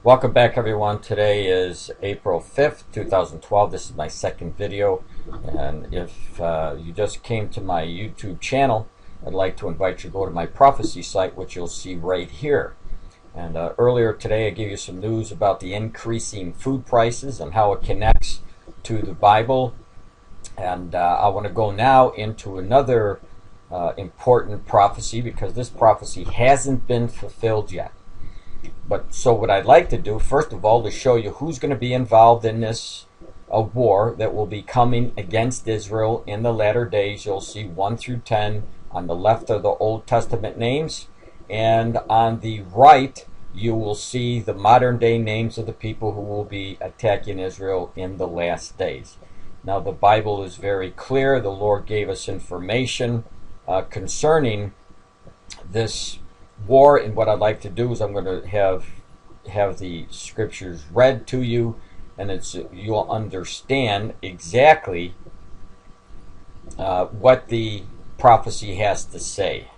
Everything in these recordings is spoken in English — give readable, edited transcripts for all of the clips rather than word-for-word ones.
Welcome back, everyone. Today is April 5th, 2012. This is my second video, and if you just came to my YouTube channel, I'd like to invite you to go to my prophecy site, which you'll see right here. And earlier today I gave you some news about the increasing food prices and how it connects to the Bible. And I want to go now into another important prophecy, because this prophecy hasn't been fulfilled yet. But so what I'd like to do, first of all, is show you who's going to be involved in this war that will be coming against Israel in the latter days. You'll see 1 through 10 on the left are the Old Testament names, and on the right you will see the modern day names of the people who will be attacking Israel in the last days. Now the Bible is very clear. The Lord gave us information concerning this war, and what I'd like to do is I'm going to have the scriptures read to you, and you'll understand exactly what the prophecy has to say.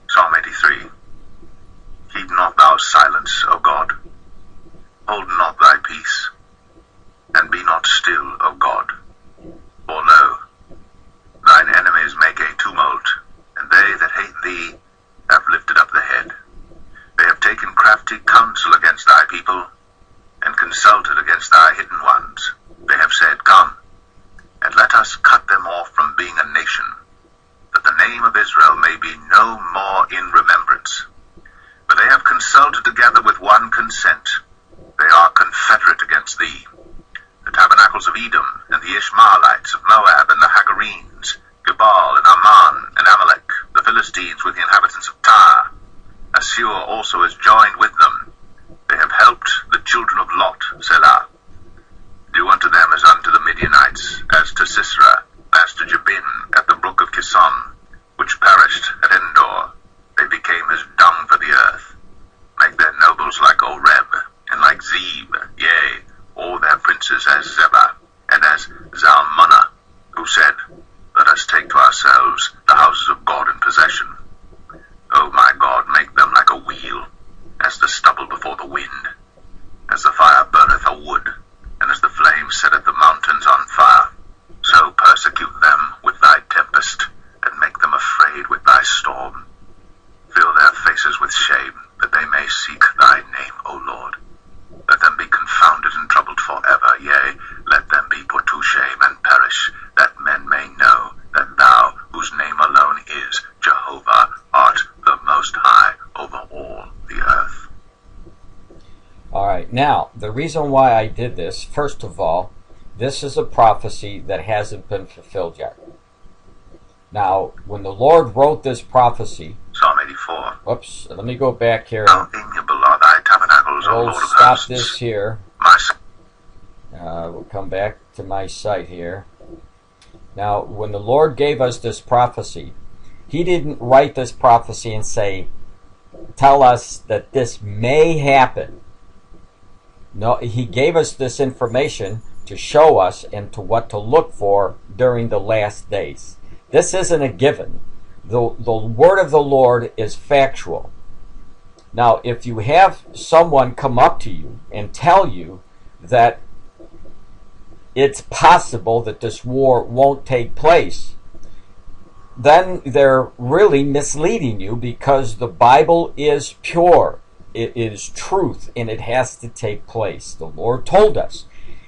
Psalm 83. Keep not thou silence, O God. Hold not thy peace, and be not still, O God. For lo, thine enemies make a tumult, and they that hate thee have lifted up the head. They have taken crafty counsel against thy people, and consulted against thy hidden ones. They have said, Come, and let us cut them off from being a nation, that the name of Israel may be no more in remembrance. For they have consulted together with one consent. They are confederate against thee. The tabernacles of Edom, and the Ishmaelites of Moab, and the Hagarenes, Gebal, and Ammon, and Amalek, the Philistines with the inhabitants of Tyre. Assur also is joined with them. They have helped the children of Lot, Selah. Do unto them as unto the Midianites, as to Sisera, as to Jabin at the brook of Kison, which perished at Endor. They became as dung for the earth. Make their nobles like Oreb, and like Zeb, yea, all their princes as Zebah, and as Zalmunna, who said, Let us take to ourselves the houses of God in possession. O my God, make them like a wheel, as the stubble before the wind, as the fire burneth a wood, and as the flame setteth the mountains on fire. So persecute them with thy tempest, and make them afraid with thy storm. Fill their faces with shame, that they may seek thy name, O Lord. Let them be confounded and troubled forever, yea, let them be put to shame and perish, that men may know that thou, whose name alone is Jehovah, art the Most High over all the earth. All right, now, the reason why I did this, first of all, this is a prophecy that hasn't been fulfilled yet. Now, when the Lord wrote this prophecy... Psalm 84. Whoops, let me go back here. How amiable are thy tabernacles, O Lord of stop hosts. this here. We'll come back to my site here. Now, when the Lord gave us this prophecy, He didn't write this prophecy and say, tell us that this may happen. No, He gave us this information to show us and to what to look for during the last days. This isn't a given. The word of the Lord is factual. Now, if you have someone come up to you and tell you that it's possible that this war won't take place, then they're really misleading you, because the Bible is pure. It is truth, and it has to take place. The Lord told us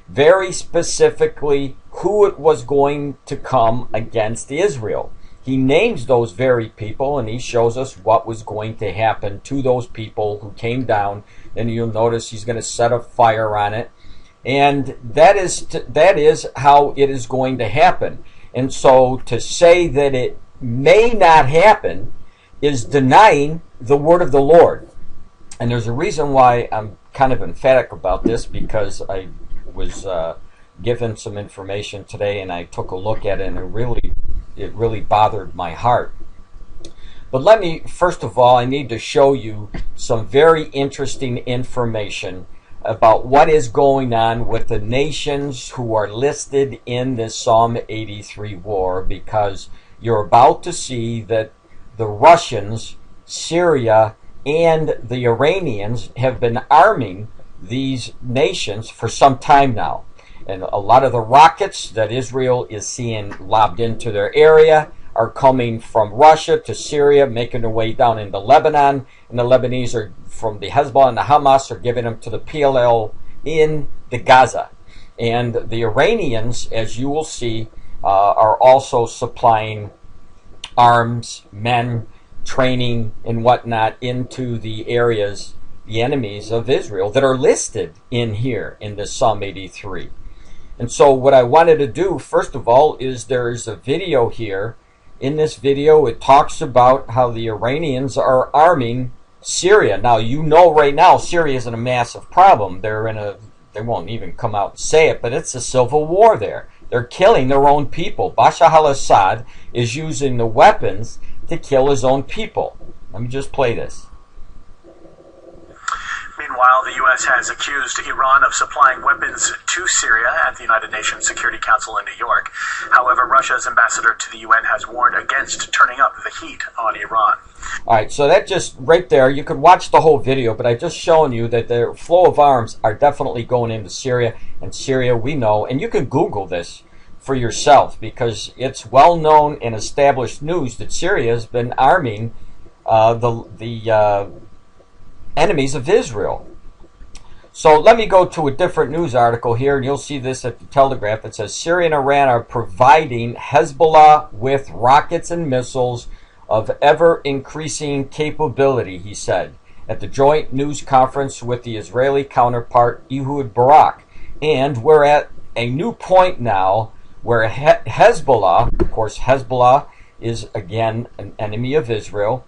very specifically who it was going to come against Israel. He names those very people, and He shows us what was going to happen to those people who came down. And you'll notice He's going to set a fire on it, and that is how it is going to happen. And so to say that it may not happen is denying the word of the Lord. And there's a reason why I'm kind of emphatic about this, because I was given some information today, and I took a look at it, and it really bothered my heart. But let me, first of all, I need to show you some very interesting information about what is going on with the nations who are listed in this Psalm 83 war, because you're about to see that the Russians, Syria, and the Iranians have been arming these nations for some time now. And a lot of the rockets that Israel is seeing lobbed into their area are coming from Russia to Syria, making their way down into Lebanon, and the Lebanese are from the Hezbollah and the Hamas are giving them to the PLO in the Gaza. And the Iranians, as you will see, are also supplying arms, men, training, and whatnot into the areas, the enemies of Israel, that are listed in here in this Psalm 83. And so what I wanted to do, first of all, is there's a video here. In this video, it talks about how the Iranians are arming Syria. Now, you know right now Syria isn't a massive problem. They won't even come out and say it, but it's a civil war there. They're killing their own people. Bashar al-Assad is using the weapons to kill his own people. Let me just play this. Meanwhile, the U.S. has accused Iran of supplying weapons to Syria at the United Nations Security Council in New York. However, Russia's ambassador to the UN has warned against turning up the heat on Iran. All right, so that just right there, you could watch the whole video, but I just shown you that the flow of arms are definitely going into Syria, and Syria we know, and you can Google this for yourself because it's well known and established news that Syria has been arming the enemies of Israel. So let me go to a different news article here, and you'll see this at the Telegraph. It says Syria and Iran are providing Hezbollah with rockets and missiles of ever-increasing capability, he said, at the joint news conference with the Israeli counterpart Ehud Barak. And we're at a new point now where Hezbollah, of course Hezbollah is again an enemy of Israel,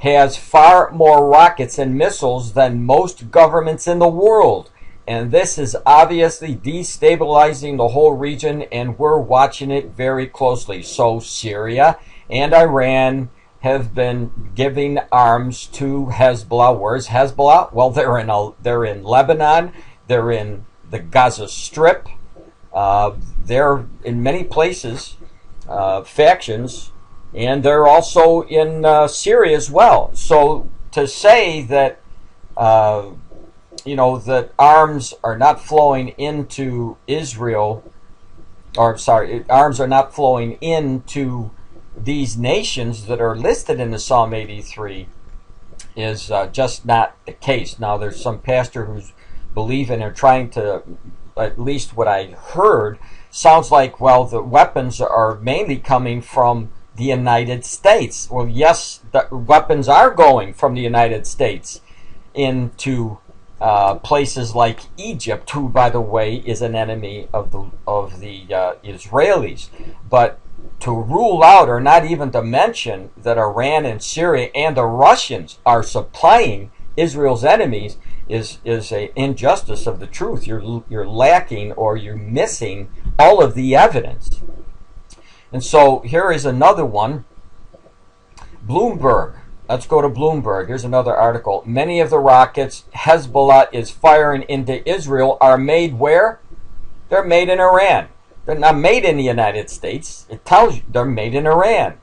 has far more rockets and missiles than most governments in the world. And this is obviously destabilizing the whole region, and we're watching it very closely. So Syria and Iran have been giving arms to Hezbollah. Where's Hezbollah? Well, they're in Lebanon. They're in the Gaza Strip. They're in many places, factions. And they're also in Syria as well. So to say that, that arms are not flowing into Israel, arms are not flowing into these nations that are listed in the Psalm 83 is just not the case. Now, there's some pastor who's believing or trying to, at least what I heard, sounds like, well, the weapons are mainly coming from the United States. Well, yes, the weapons are going from the United States into places like Egypt, who, by the way, is an enemy of the Israelis. But to rule out, or not even to mention, that Iran and Syria and the Russians are supplying Israel's enemies is an injustice of the truth. You're lacking, or you're missing all of the evidence. And so here is another one. Bloomberg. Let's go to Bloomberg. Here's another article. Many of the rockets Hezbollah is firing into Israel are made where? They're made in Iran. They're not made in the United States. It tells you they're made in Iran.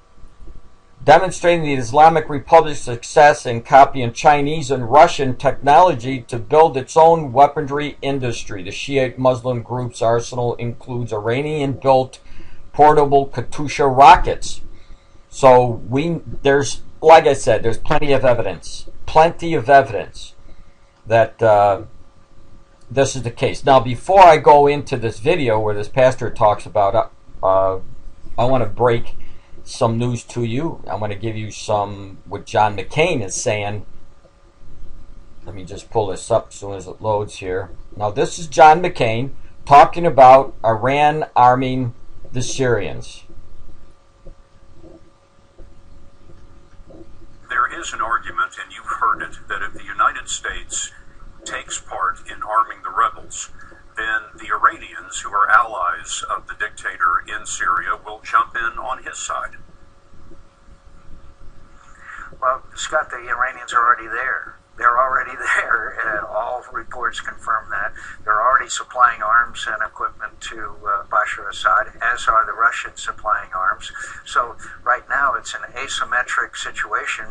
Demonstrating the Islamic Republic's success in copying Chinese and Russian technology to build its own weaponry industry. The Shiite Muslim group's arsenal includes Iranian-built portable Katyusha rockets. So there's, like I said, there's plenty of evidence that this is the case. Now, before I go into this video where this pastor talks about, I want to break some news to you. I'm going to give you what John McCain is saying. Let me just pull this up as soon as it loads here. Now, this is John McCain talking about Iran arming the Syrians. There is an argument, and you've heard it, that if the United States takes part in arming the rebels, then the Iranians, who are allies of the dictator in Syria, will jump in on his side. Well, Scott, the Iranians are already there. They're already there, and all reports confirm that. They're already supplying arms and equipment to Bashar Assad, as are the Russians supplying arms. So right now it's an asymmetric situation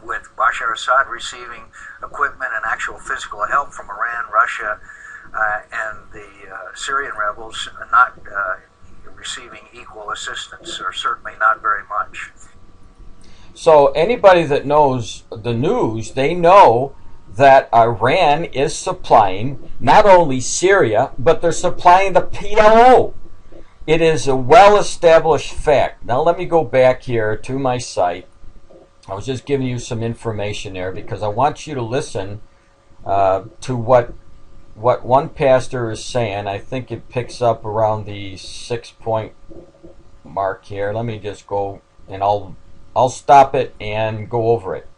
with Bashar Assad receiving equipment and actual physical help from Iran, Russia, and the Syrian rebels not receiving equal assistance, or certainly not very much. So anybody that knows the news, they know that Iran is supplying not only Syria, but they're supplying the PLO. It is a well-established fact. Now let me go back here to my site. I was just giving you some information there because I want you to listen to what one pastor is saying. I think it picks up around the 6-point mark here. Let me just go, and I'll stop it and go over it.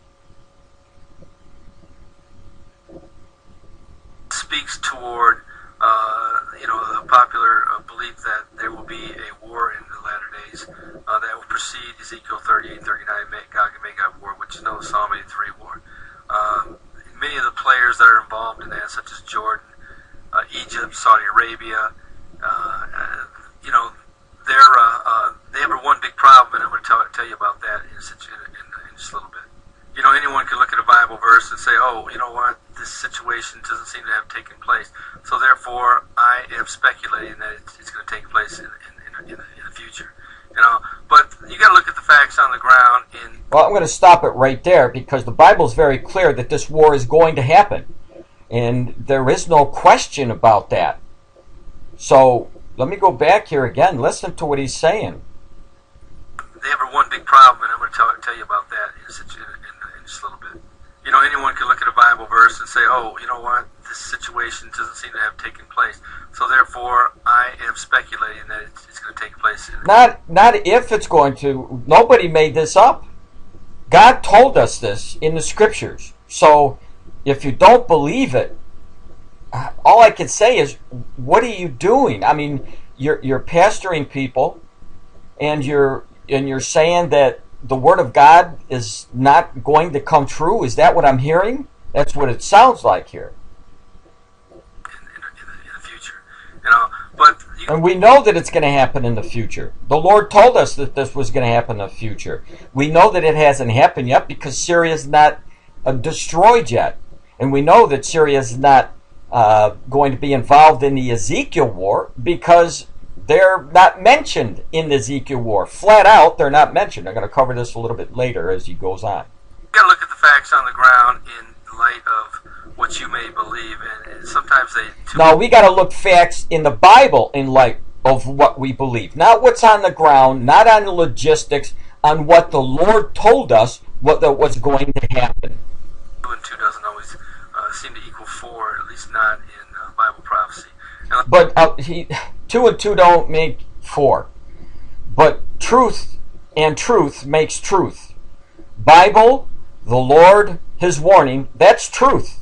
Speaks toward the popular belief that there will be a war in the latter days that will precede Ezekiel 38, 39, Gog and Magog war, which is known as Psalm 83 war. Many of the players that are involved in that, such as Jordan, Egypt, Saudi Arabia, they have one big problem, and I'm going to tell you about that in just a little bit. Anyone can look at a Bible verse and say, oh, you know what, this situation doesn't seem to have taken place, so therefore I am speculating that it's going to take place in the future. But you got to look at the facts on the ground. Well, I'm going to stop it right there because the Bible is very clear that this war is going to happen, and there is no question about that. So let me go back here again. Listen to what he's saying. They have one big problem, and I'm going to tell you about that in just a little bit. Anyone can look at a Bible verse and say, oh, you know what, this situation doesn't seem to have taken place, so therefore I am speculating that it's going to take place. Not if it's going to. Nobody made this up. God told us this in the Scriptures. So if you don't believe it, all I can say is, what are you doing? I mean, you're pastoring people, and you're saying that the Word of God is not going to come true. Is that what I'm hearing? That's what it sounds like here. In the future, but and we know that it's going to happen in the future. The Lord told us that this was going to happen in the future. We know that it hasn't happened yet because Syria is not destroyed yet, and we know that Syria is not going to be involved in the Ezekiel war because they're not mentioned in the Ezekiel war. Flat out, they're not mentioned. I'm going to cover this a little bit later as he goes on. You got to look at the facts on the ground in light of what you may believe, and sometimes they... No, we got to look facts in the Bible in light of what we believe. Not what's on the ground, not on the logistics, on what the Lord told us what's going to happen. 2 and 2 doesn't always seem to equal 4, at least not in Bible prophecy. But 2 and 2 don't make 4. But truth and truth makes truth. Bible, the Lord, His warning, that's truth.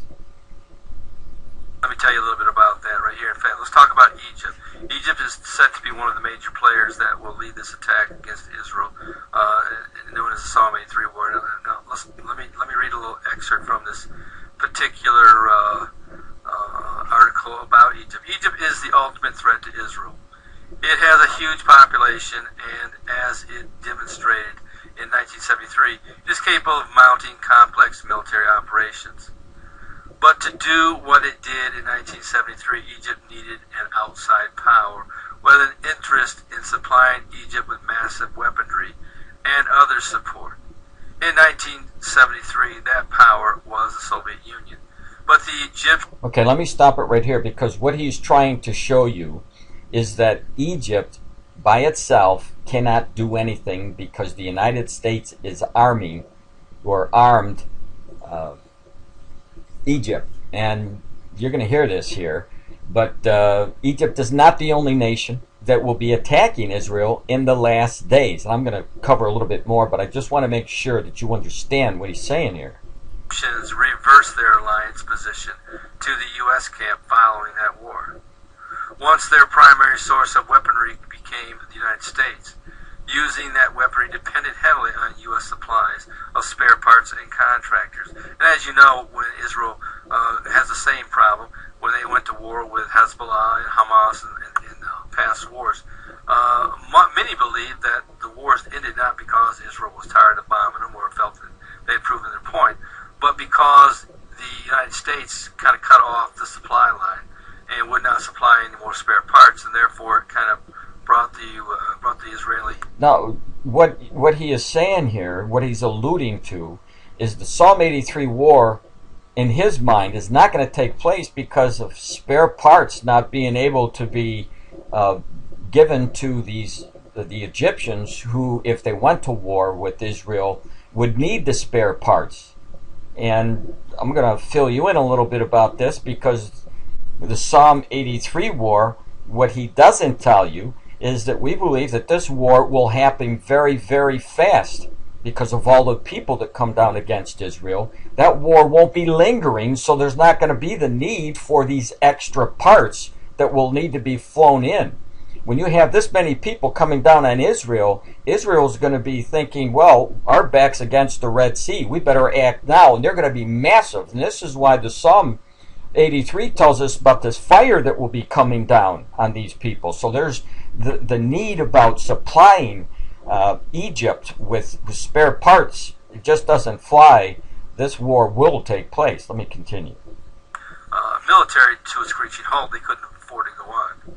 Let me tell you a little bit about that right here. In fact, let's talk about Egypt. Egypt is said to be one of the major players that will lead this attack against Israel, known as the Psalm 83 war. Now, let me read a little excerpt from this particular article about Egypt. Egypt is the ultimate threat to Israel. It has a huge population, and as it demonstrated in 1973, it is capable of mounting complex military operations. But to do what it did in 1973, Egypt needed an outside power with an interest in supplying Egypt with massive weaponry and other support. In 1973, that power was the Soviet Union. But the Egypt... Okay, let me stop it right here, because what he's trying to show you is that Egypt by itself cannot do anything because the United States is armed Egypt. And you're going to hear this here, but Egypt is not the only nation that will be attacking Israel in the last days. And I'm going to cover a little bit more, but I just want to make sure that you understand what he's saying here. Reversed their alliance position to the U.S. camp following that war. Once their primary source of weaponry became the United States, using that weaponry depended heavily on U.S. supplies of spare parts and contractors. And as you know, when Israel has the same problem, when they went to war with Hezbollah and Hamas in past wars, many believe that the wars ended not because Israel was tired of bombing them or felt that they had proven their point, but because the United States kind of cut off the supply line and would not supply any more spare parts, and therefore it kind of brought the Israeli. Now, what he is saying here, what he's alluding to, is the Psalm 83 war, in his mind, is not going to take place because of spare parts not being able to be given to the Egyptians, who, if they went to war with Israel, would need the spare parts. And I'm going to fill you in a little bit about this, because the Psalm 83 war, what he doesn't tell you is that we believe that this war will happen very, very fast because of all the people that come down against Israel. That war won't be lingering, so there's not going to be the need for these extra parts that will need to be flown in. When you have this many people coming down on Israel, Israel's going to be thinking, well, our back's against the Red Sea. We better act now. And they're going to be massive. And this is why the Psalm 83 tells us about this fire that will be coming down on these people. So there's the need about supplying Egypt with spare parts. It just doesn't fly. This war will take place. Let me continue. Military to a screeching halt. They couldn't afford to go on.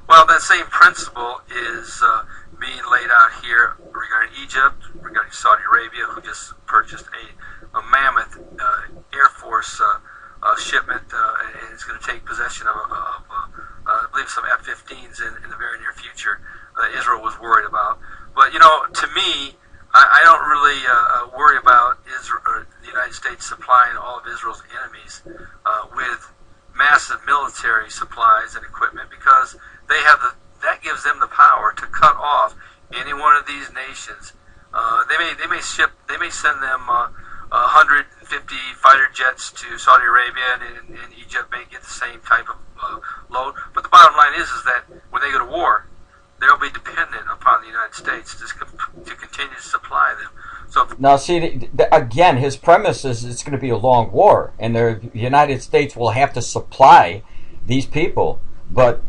Well, that same principle is being laid out here regarding Egypt, regarding Saudi Arabia, who just purchased a mammoth Air Force shipment, and is going to take possession of I believe, some F-15s in the very near future that Israel was worried about. But, to me, I don't really worry about the United States supplying all of Israel's enemies with massive military supplies and equipment, because that gives them the power to cut off any one of these nations. They may send them 150 fighter jets to Saudi Arabia, and Egypt may get the same type of load. But the bottom line is that when they go to war, they'll be dependent upon the United States to continue to supply them. So now, see, again, his premise is it's going to be a long war, and the United States will have to supply these people. But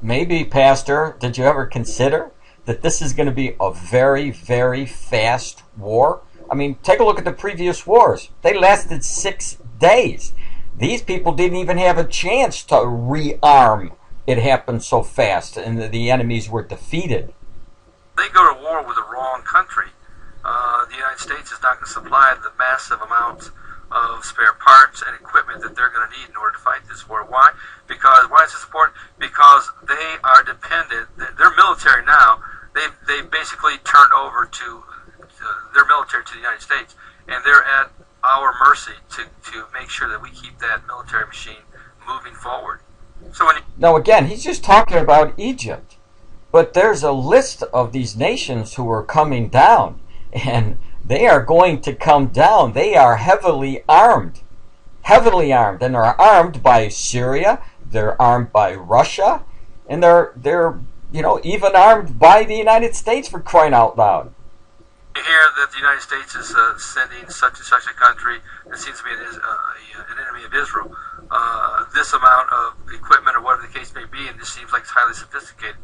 maybe, Pastor, did you ever consider that this is going to be a very, very fast war? I mean, take a look at the previous wars. They lasted 6 days. These people didn't even have a chance to rearm. It happened so fast, and the enemies were defeated. They go to war with the wrong country. The United States is not going to supply the massive amounts of spare parts and equipment that they're going to need in order to fight this war. Why? Why is this important? Because they are dependent. Their military now, they've basically turned over to their military to the United States, and they're at our mercy to make sure that we keep that military machine moving forward. So now, again, he's just talking about Egypt, but there's a list of these nations who are coming down, and they are going to come down. They are heavily armed, and they're armed by Syria, they're armed by Russia, and they're even armed by the United States, for crying out loud. You hear that the United States is sending such and such a country that seems to be an enemy of Israel this amount of equipment, or whatever the case may be, and this seems like it's highly sophisticated.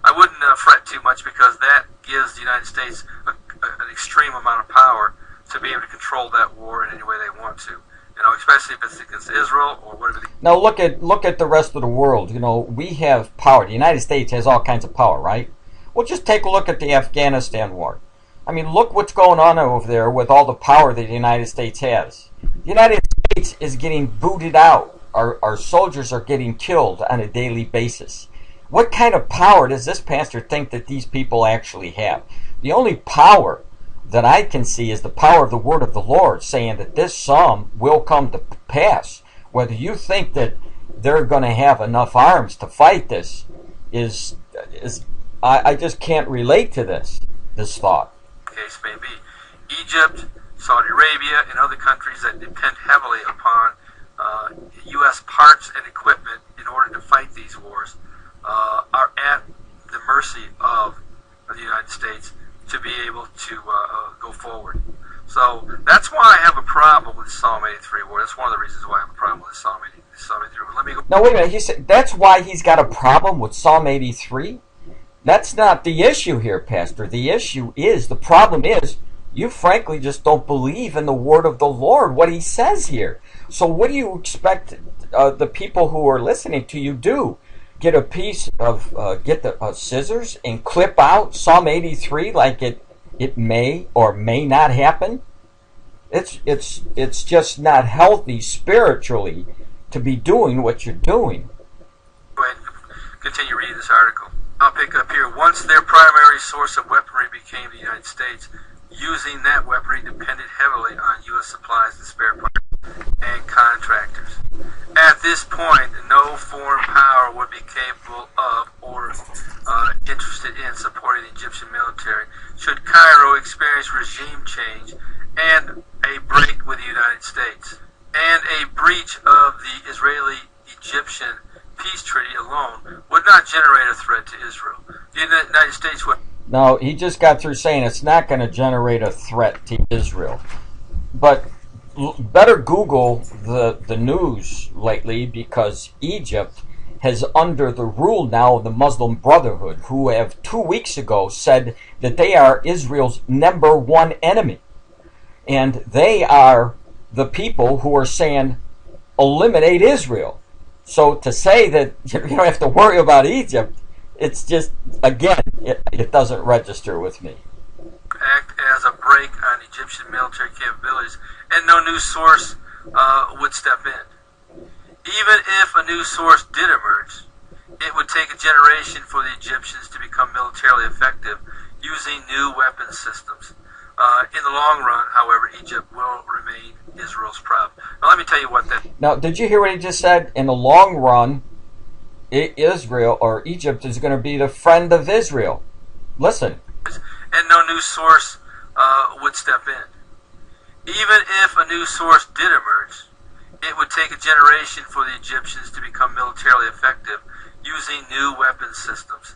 I wouldn't fret too much, because that gives the United States an extreme amount of power to be able to control that war in any way they want to. Especially if it's against Israel or whatever. Now look at the rest of the world. We have power. The United States has all kinds of power, right? Well, just take a look at the Afghanistan war. I mean, look what's going on over there with all the power that the United States has. The United States is getting booted out. Our soldiers are getting killed on a daily basis. What kind of power does this pastor think that these people actually have? The only power that I can see is the power of the word of the Lord, saying that this psalm will come to pass. Whether you think that they're going to have enough arms to fight this is I just can't relate to this thought. Case may be. Egypt, Saudi Arabia, and other countries that depend heavily upon U.S. parts and equipment in order to fight these wars are at the mercy of of the United States to be able to go forward. So that's why I have a problem with the Psalm 83 war. That's one of the reasons why I have a problem with the Psalm 83 war. Let me go. Now, wait a minute. He said that's why he's got a problem with Psalm 83? That's not the issue here, Pastor. The issue is, the problem is, you frankly just don't believe in the word of the Lord, what he says here. So what do you expect the people who are listening to you do? Get a piece of, get the scissors and clip out Psalm 83 like it may or may not happen? It's just not healthy spiritually to be doing what you're doing. Go ahead and continue reading this article. I'll pick up here. Once their primary source of weaponry became the United States, using that weaponry depended heavily on U.S. supplies and spare parts and contractors. At this point, no foreign power would be capable of or interested in supporting the Egyptian military should Cairo experience regime change and a break with the United States. And a breach of the Israeli-Egyptian peace treaty alone would not generate a threat to Israel. The United States would... No, he just got through saying it's not going to generate a threat to Israel. But better Google the news lately, because Egypt has under the rule now of the Muslim Brotherhood, who have 2 weeks ago said that they are Israel's #1 enemy. And they are the people who are saying, eliminate Israel. So to say that you don't have to worry about Egypt, it's just, again, it doesn't register with me. Act as a brake on Egyptian military capabilities, and no new source would step in. Even if a new source did emerge, it would take a generation for the Egyptians to become militarily effective using new weapon systems. In the long run, however, Egypt will remain Israel's problem. Now, let me tell you what that... Now, did you hear what he just said? In the long run, Israel or Egypt is going to be the friend of Israel. Listen. And no new source would step in. Even if a new source did emerge, it would take a generation for the Egyptians to become militarily effective using new weapon systems.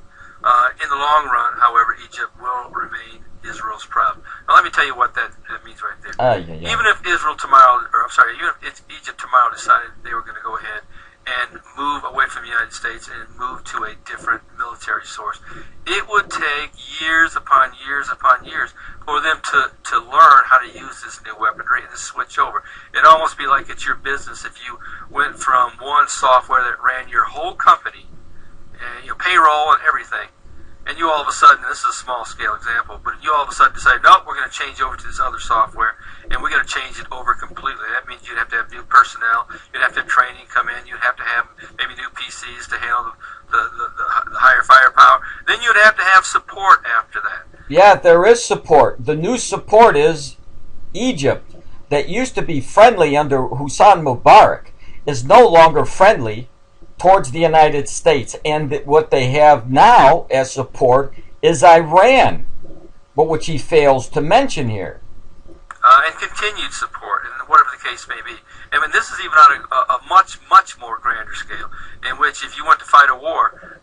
In the long run, however, Egypt will remain Israel's problem. Now, let me tell you what that means right there. Yeah. Even if Israel tomorrow, even if Egypt tomorrow decided they were going to go ahead and move away from the United States and move to a different military source, it would take years upon years upon years for them to learn how to use this new weaponry and to switch over. It'd almost be like it's your business if you went from one software that ran your whole company, your payroll and everything, and you all of a sudden, this is a small scale example, but you all of a sudden decide, nope, we're going to change over to this other software, and we're going to change it over completely. That means you'd have to have new personnel, you'd have to have training come in, you'd have to have maybe new PCs to handle the higher firepower. Then you'd have to have support after that. Yeah, there is support. The new support is Egypt, that used to be friendly under Hosni Mubarak, is no longer friendly towards the United States, and what they have now as support is Iran, but which he fails to mention here. And continued support, and whatever the case may be. I mean, this is even on a much, much more grander scale, in which if you went to fight a war,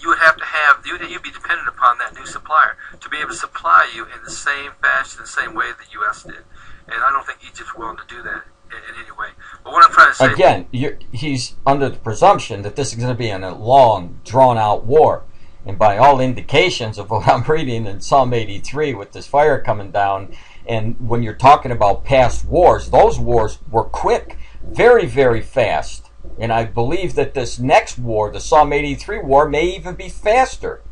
you would have to have, you'd be dependent upon that new supplier to be able to supply you in the same fashion, the same way the U.S. did. And I don't think Egypt's willing to do that in any way. But what I'm trying to say... Again, he's under the presumption that this is going to be in a long, drawn-out war. And by all indications of what I'm reading in Psalm 83 with this fire coming down, and when you're talking about past wars, those wars were quick, very, very fast. And I believe that this next war, the Psalm 83 war, may even be faster.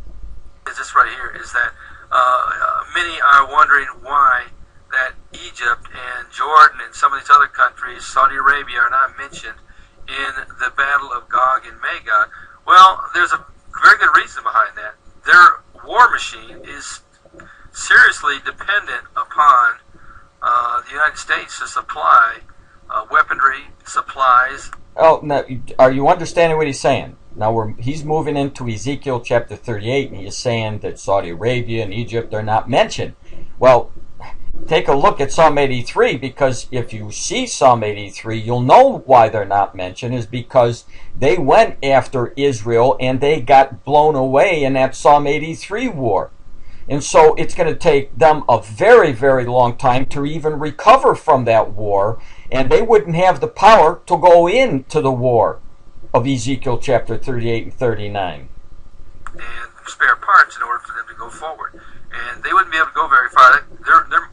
This right here is that many are wondering why that Egypt and Jordan and some of these other countries, Saudi Arabia, are not mentioned in the battle of Gog and Magog. Well, there's a very good reason behind that. Their war machine is seriously dependent upon the United States to supply weaponry, supplies. Oh, now, are you understanding what he's saying? Now he's moving into Ezekiel chapter 38, and he's saying that Saudi Arabia and Egypt are not mentioned. Well, take a look at Psalm 83, because if you see Psalm 83, you'll know why they're not mentioned, is because they went after Israel and they got blown away in that Psalm 83 war. And so it's going to take them a very, very long time to even recover from that war, and they wouldn't have the power to go into the war of Ezekiel chapter 38 and 39. And spare parts in order for them to go forward. And they wouldn't be able to go very far.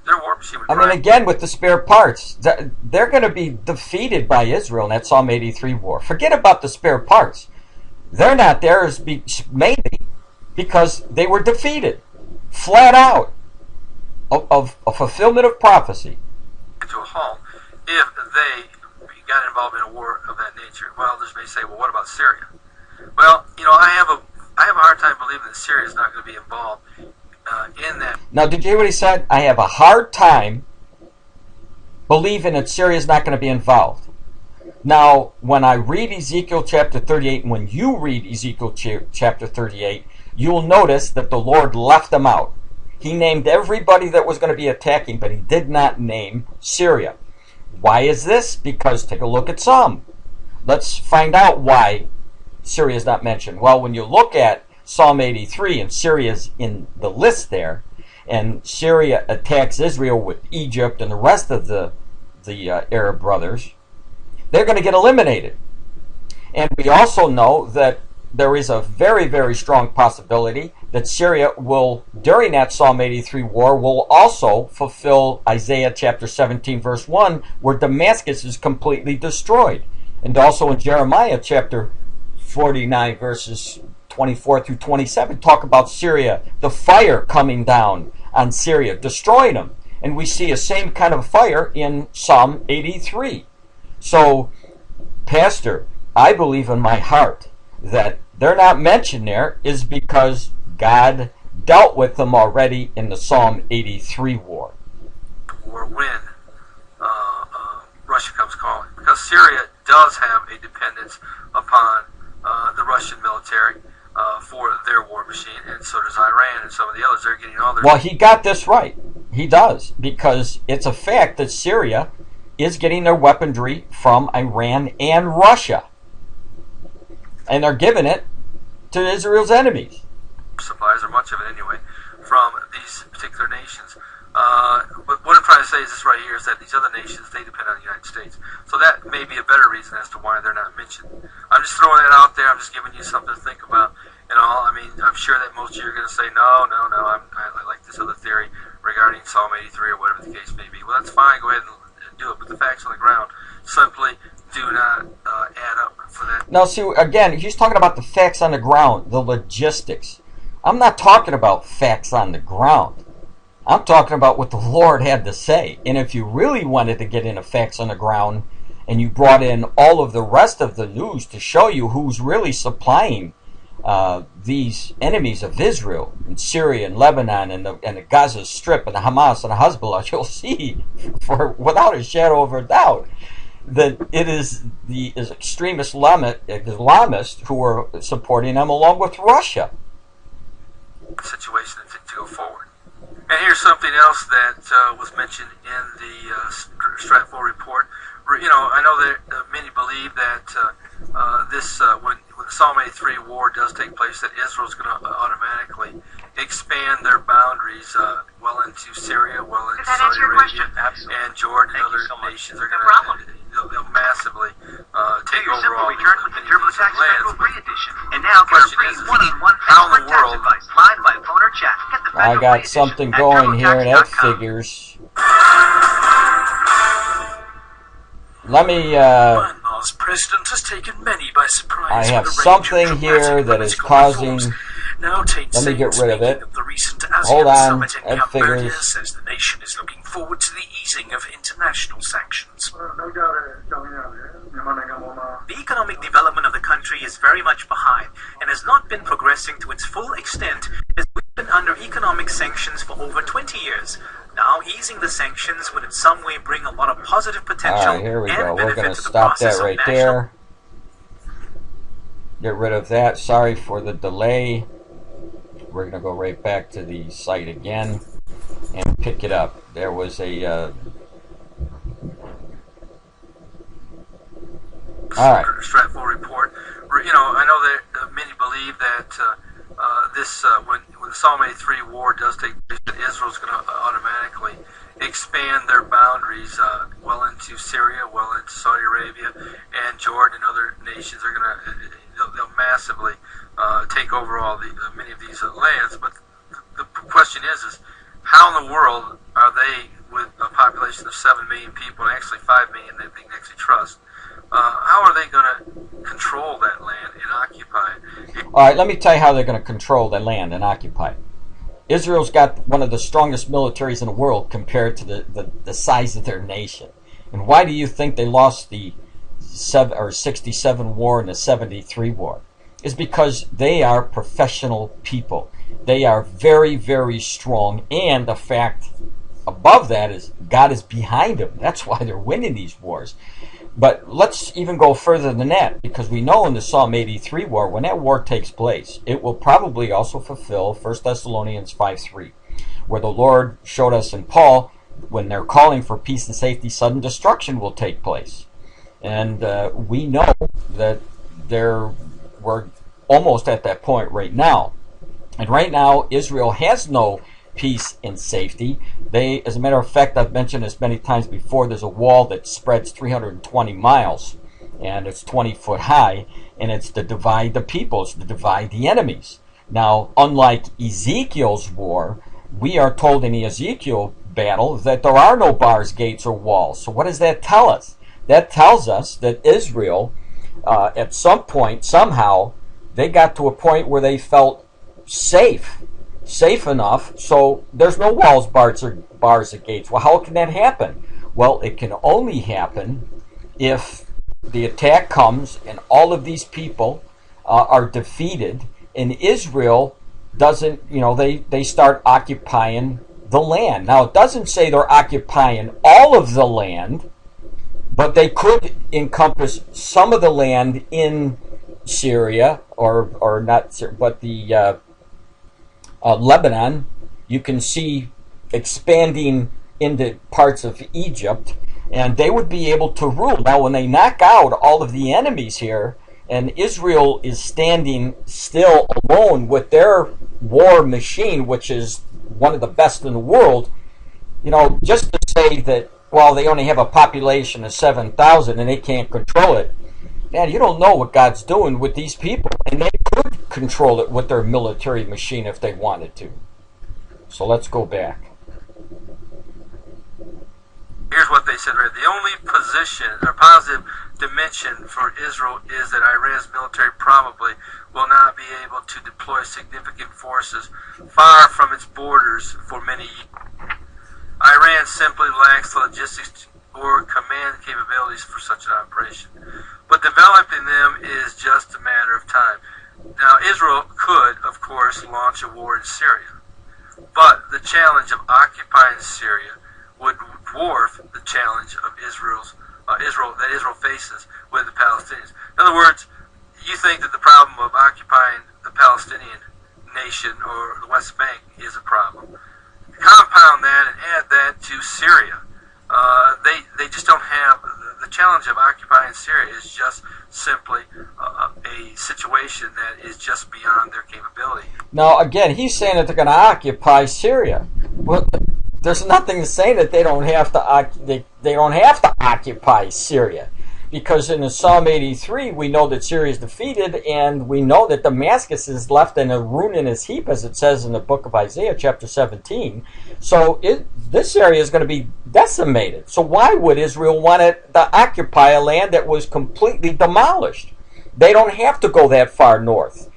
Their war machine would I mean, again, with the spare parts, they're going to be defeated by Israel in that Psalm 83 war. Forget about the spare parts. They're not there mainly because they were defeated, flat out, of a fulfillment of prophecy. To a halt if they got involved in a war of that nature. Well, others may say, well, what about Syria? Well, I have a hard time believing that Syria is not going to be involved in that. Now, did you hear what he said? I have a hard time believing that Syria is not going to be involved. Now, when I read Ezekiel chapter 38, and when you read Ezekiel chapter 38, you'll notice that the Lord left them out. He named everybody that was going to be attacking, but he did not name Syria. Why is this? Because take a look at Psalm. Let's find out why Syria is not mentioned. Well, when you look at Psalm 83, and Syria's in the list there, and Syria attacks Israel with Egypt and the rest of the Arab brothers, they're going to get eliminated. And we also know that there is a very, very strong possibility that Syria will, during that Psalm 83 war, will also fulfill Isaiah chapter 17 verse 1, where Damascus is completely destroyed. And also in Jeremiah chapter 49 verses 24 through 27 talk about Syria, the fire coming down on Syria, destroying them. And we see a same kind of fire in Psalm 83. So, Pastor, I believe in my heart that they're not mentioned there is because God dealt with them already in the Psalm 83 war. Or when Russia comes calling. Because Syria does have a dependence upon the Russian military for their war machine, and so does Iran and some of the others. They're getting all their... Well, he got this right. He does, because it's a fact that Syria is getting their weaponry from Iran and Russia. And they're giving it to Israel's enemies. Supplies, or much of it anyway, from these particular nations. But what I'm trying to say is this right here, is that these other nations, they depend on the United States. So that may be a better reason as to why they're not mentioned. I'm just throwing that out there. I'm just giving you something to think about. I mean, I'm sure that most of you are going to say, no, I like this other theory regarding Psalm 83 or whatever the case may be. Well, that's fine. Go ahead and do it. But the facts on the ground simply do not add up for that. Now, see, again, he's talking about the facts on the ground, the logistics. I'm not talking about facts on the ground. I'm talking about what the Lord had to say. And if you really wanted to get into facts on the ground, and you brought in all of the rest of the news to show you who's really supplying these enemies of Israel in Syria and Lebanon and the Gaza Strip and the Hamas and the Hezbollah, you'll see, without a shadow of a doubt, that it is the extremist Islamists who are supporting them, along with Russia. Situation to go forward. And here's something else that was mentioned in the Stratford report. I know that many believe that when the Psalm 83 war does take place, that Israel's going to automatically expand their boundaries well into Syria, well into Saudi Arabia, and Jordan and other nations are going to they'll massively take over all these lands. And now the question is how in the world? I got something going here that figures. Let me, Myanmar's president has taken many by surprise. I have something here that is causing, let me get rid of it. Hold on, that figures. Says the nation is looking forward to the easing of international sanctions. The economic development of the country is very much behind and has not been progressing to its full extent, as we've been under economic sanctions for over 20 years. Now, easing the sanctions would in some way bring a lot of positive potential. Alright, here we and go. We're benefit going to to the stop that process of right national... there. Get rid of that. Sorry for the delay. We're going to go right back to the site again and pick it up. there was a all right. Stratford report. I know that many believe that when the Psalm 83 war does take place, that Israel's going to automatically expand their boundaries well into Syria, well into Saudi Arabia, and Jordan and other nations. They'll massively take over many of these lands. But the question is how in the world are they, with a population of 7 million people, and actually 5 million that they can actually trust, how are they going to control that land and occupy it? All right, let me tell you how they're going to control the land and occupy it. Israel's got one of the strongest militaries in the world compared to the size of their nation. And why do you think they lost the 67 war and the 73 war? Is because they are professional people. They are very, very strong, and the fact above that is God is behind them. That's why they're winning these wars. But let's even go further than that, because we know in the Psalm 83 war, when that war takes place, it will probably also fulfill 1 Thessalonians 5:3, where the Lord showed us in Paul, when they're calling for peace and safety, sudden destruction will take place. And we know that we're almost at that point right now. And right now, Israel has no peace and safety. As a matter of fact, I've mentioned this many times before, there's a wall that spreads 320 miles, and it's 20 foot high, and it's to divide the peoples, to divide the enemies. Now, unlike Ezekiel's war, we are told in the Ezekiel battle that there are no bars, gates, or walls. So what does that tell us? That tells us that Israel, at some point, somehow, they got to a point where they felt safe enough, so there's no walls, bars, or gates. Well, how can that happen? Well, it can only happen if the attack comes and all of these people are defeated, and Israel doesn't, they start occupying the land. Now, it doesn't say they're occupying all of the land, but they could encompass some of the land in Syria, or not, but the Lebanon. You can see expanding into parts of Egypt, and they would be able to rule. Now, when they knock out all of the enemies here, and Israel is standing still alone with their war machine, which is one of the best in the world, just to say that, well, they only have a population of 7,000 and they can't control it. Man, you don't know what God's doing with these people, and they could control it with their military machine if they wanted to. So let's go back. Here's what they said, right? The only position or positive dimension for Israel is that Iran's military probably will not be able to deploy significant forces far from its borders for many years. Iran simply lacks the logistics or command capabilities for such an operation. But developing them is just a matter of time. Now, Israel could, of course, launch a war in Syria, but the challenge of occupying Syria would dwarf the challenge of Israel faces with the Palestinians. In other words, you think that the problem of occupying the Palestinian nation or the West Bank is a problem. Compound that and add that to Syria. They just don't have the challenge of occupying Syria is just simply a situation that is just beyond their capability. Now, again, he's saying that they're going to occupy Syria. Well, there's nothing to say that they don't have to occupy Syria, because in the Psalm 83 we know that Syria is defeated, and we know that Damascus is left in a ruinous heap, as it says in the book of Isaiah chapter 17. So this area is going to be decimated. So why would Israel want to occupy a land that was completely demolished? They don't have to go that far north.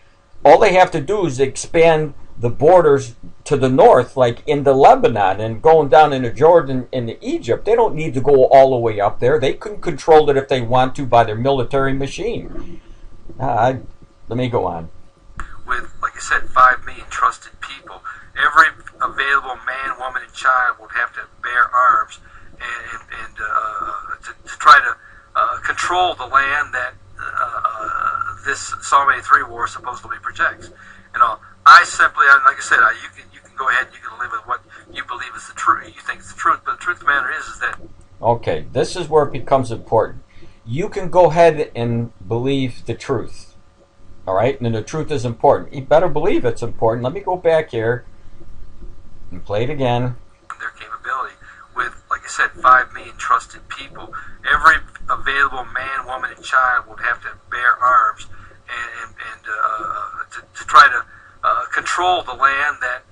All they have to do is expand the borders to the north, like into Lebanon and going down into Jordan and into Egypt. They don't need to go all the way up there. They can control it if they want to by their military machine. Let me go on. With, like I said, 5 million trusted people, every available man, woman, and child would have to bear arms and to try to control the land that this Psalm 83 war supposedly projects. I simply, like I said, you can go ahead and you can live with what you believe is the truth. true. You think it's the truth, but the truth of the matter is that. Okay, this is where it becomes important. You can go ahead and believe the truth. All right, and the truth is important. You better believe it's important. Let me go back here and play it again. Their capability with, like I said, 5 million trusted people. Every available man, woman, and child would have to bear arms and to try to control the land that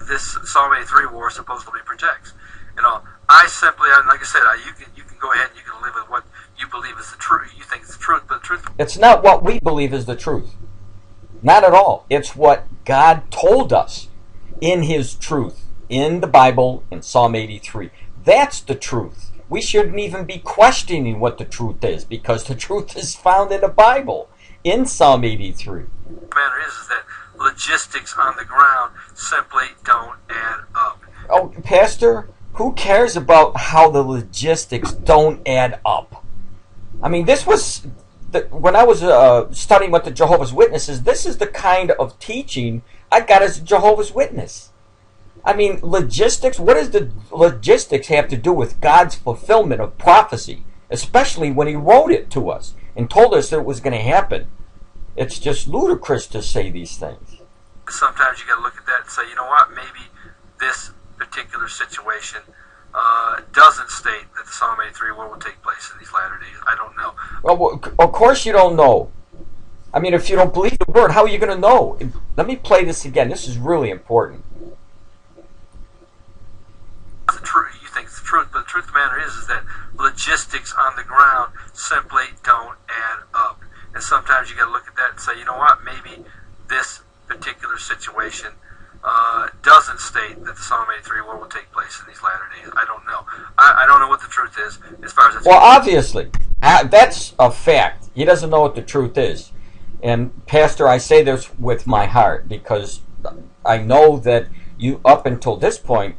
this Psalm 83 war supposedly protects. You know, I simply, like I said, you can go ahead and you can live with what you believe is the truth. You think it's the truth, but the truth. It's not what we believe is the truth. Not at all. It's what God told us in His truth, in the Bible, in Psalm 83. That's the truth. We shouldn't even be questioning what the truth is, because the truth is found in the Bible, in Psalm 83. The matter is that logistics on the ground simply don't add up. Oh, Pastor, who cares about how the logistics don't add up? I mean, this was, when I was studying with the Jehovah's Witnesses, this is the kind of teaching I got as a Jehovah's Witness. I mean, logistics, what does the logistics have to do with God's fulfillment of prophecy, especially when He wrote it to us and told us that it was going to happen? It's just ludicrous to say these things. Sometimes you got to look at that and say, you know what, maybe this particular situation doesn't state that the Psalm 83 war will take place in these latter days. I don't know. Well, of course you don't know. I mean, if you don't believe the word, how are you going to know? Let me play this again. This is really important. You think it's the truth, but the truth of the matter is that logistics on the ground simply don't add up. And sometimes you got to look at that and say, you know what, maybe this particular situation doesn't state that the Psalm 83 war will take place in these latter days. I don't know. I don't know what the truth is as far as it's. Well, obviously, that's a fact. He doesn't know what the truth is. And Pastor, I say this with my heart, because I know that you, up until this point,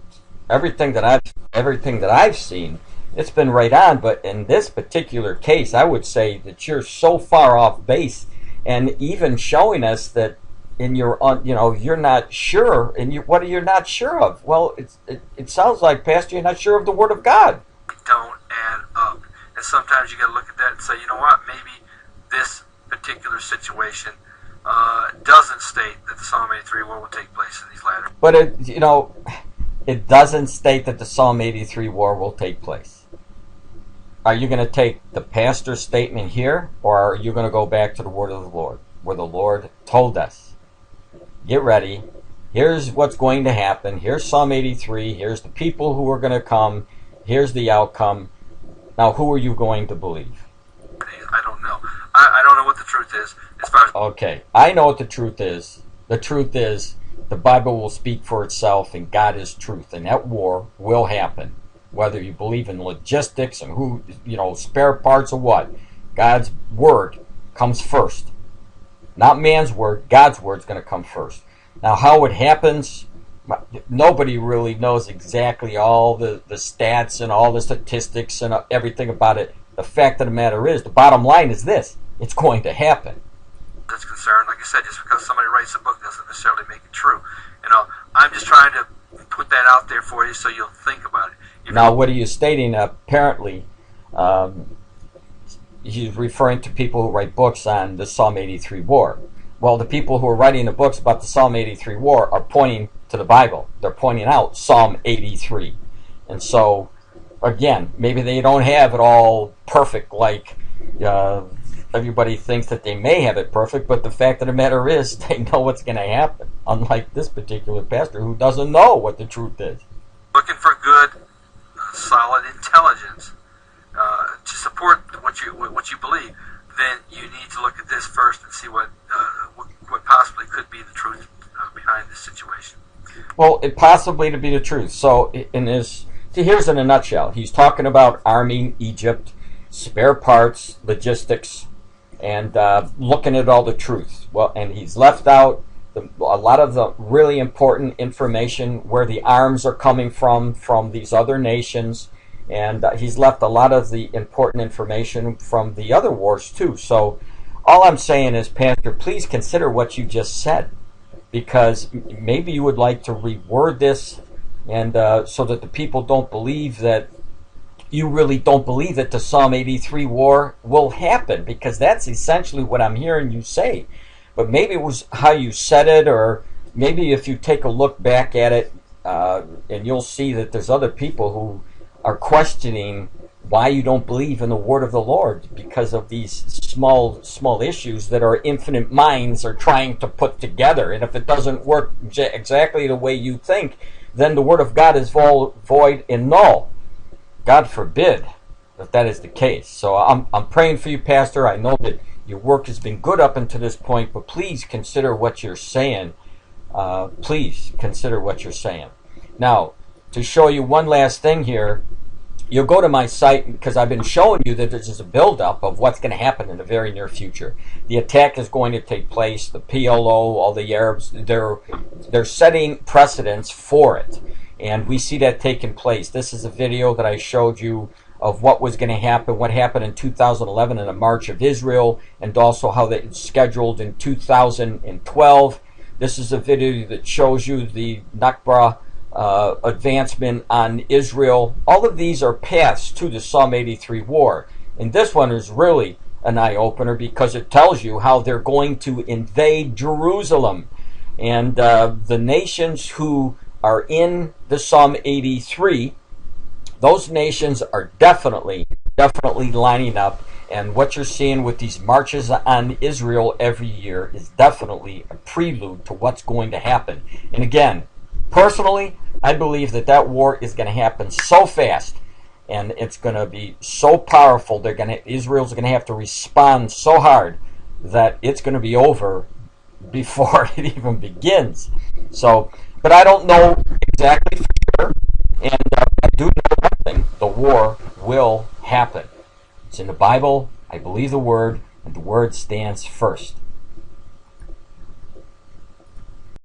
everything that I've seen, it's been right on. But in this particular case, I would say that you're so far off base, and even showing us that in your, you're not sure, and what are you not sure of? Well, it sounds like, Pastor, you're not sure of the Word of God. Don't add up, and sometimes you got to look at that and say, you know what, maybe this particular situation doesn't state that the Psalm 83 war will take place in these latter. But it doesn't state that the Psalm 83 war will take place. Are you going to take the pastor's statement here, or are you going to go back to the word of the Lord, where the Lord told us, get ready, here's what's going to happen, here's Psalm 83, here's the people who are going to come, here's the outcome. Now, who are you going to believe? I don't know. I don't know what the truth is as far as. Okay, I know what the truth is. The truth is, the Bible will speak for itself, and God is truth, and that war will happen. Whether you believe in logistics and who, spare parts or what, God's word comes first. Not man's word, God's word's going to come first. Now, how it happens, nobody really knows exactly all the stats and all the statistics and everything about it. The fact of the matter is, the bottom line is this: it's going to happen. That's concerned. Like I said, just because somebody writes a book doesn't necessarily make it true. I'm just trying to put that out there for you so you'll think about it. Now, what are you stating? Apparently, he's referring to people who write books on the Psalm 83 war. Well, the people who are writing the books about the Psalm 83 war are pointing to the Bible. They're pointing out Psalm 83. And so, again, maybe they don't have it all perfect like everybody thinks that they may have it perfect, but the fact of the matter is they know what's going to happen, unlike this particular pastor who doesn't know what the truth is. Looking for good, solid intelligence to support what you believe, then you need to look at this first and see what possibly could be the truth behind this situation. Well, it possibly to be the truth. So here's in a nutshell. He's talking about arming Egypt, spare parts, logistics, and looking at all the truth. Well, and he's left out a lot of the really important information, where the arms are coming from these other nations, and he's left a lot of the important information from the other wars too. So all I'm saying is, Pastor, please consider what you just said, because maybe you would like to reword this and so that the people don't believe that you really don't believe that the Psalm 83 war will happen, because that's essentially what I'm hearing you say. But maybe it was how you said it, or maybe if you take a look back at it, and you'll see that there's other people who are questioning why you don't believe in the word of the Lord, because of these small issues that our infinite minds are trying to put together. And if it doesn't work exactly the way you think, then the word of God is void and null. God forbid if that is the case. So I'm praying for you, Pastor. I know that your work has been good up until this point, but please consider what you're saying. Please consider what you're saying. Now, to show you one last thing here, you'll go to my site, because I've been showing you that there's a buildup of what's going to happen in the very near future. The attack is going to take place. The PLO, all the Arabs, they're setting precedents for it. And we see that taking place. This is a video that I showed you of what was going to happen, what happened in 2011 in the March of Israel, and also how they scheduled in 2012. This is a video that shows you the Nakba advancement on Israel. All of these are paths to the Psalm 83 war. And this one is really an eye-opener, because it tells you how they're going to invade Jerusalem. And the nations who are in the Psalm 83, those nations are definitely lining up. And what you're seeing with these marches on Israel every year is definitely a prelude to what's going to happen. And again, personally, I believe that war is going to happen so fast, and it's going to be so powerful. Israel's going to have to respond so hard that it's going to be over before it even begins. So, but I don't know exactly for sure, and I do know one thing: the war will happen. It's in the Bible. I believe the word, and the word stands first.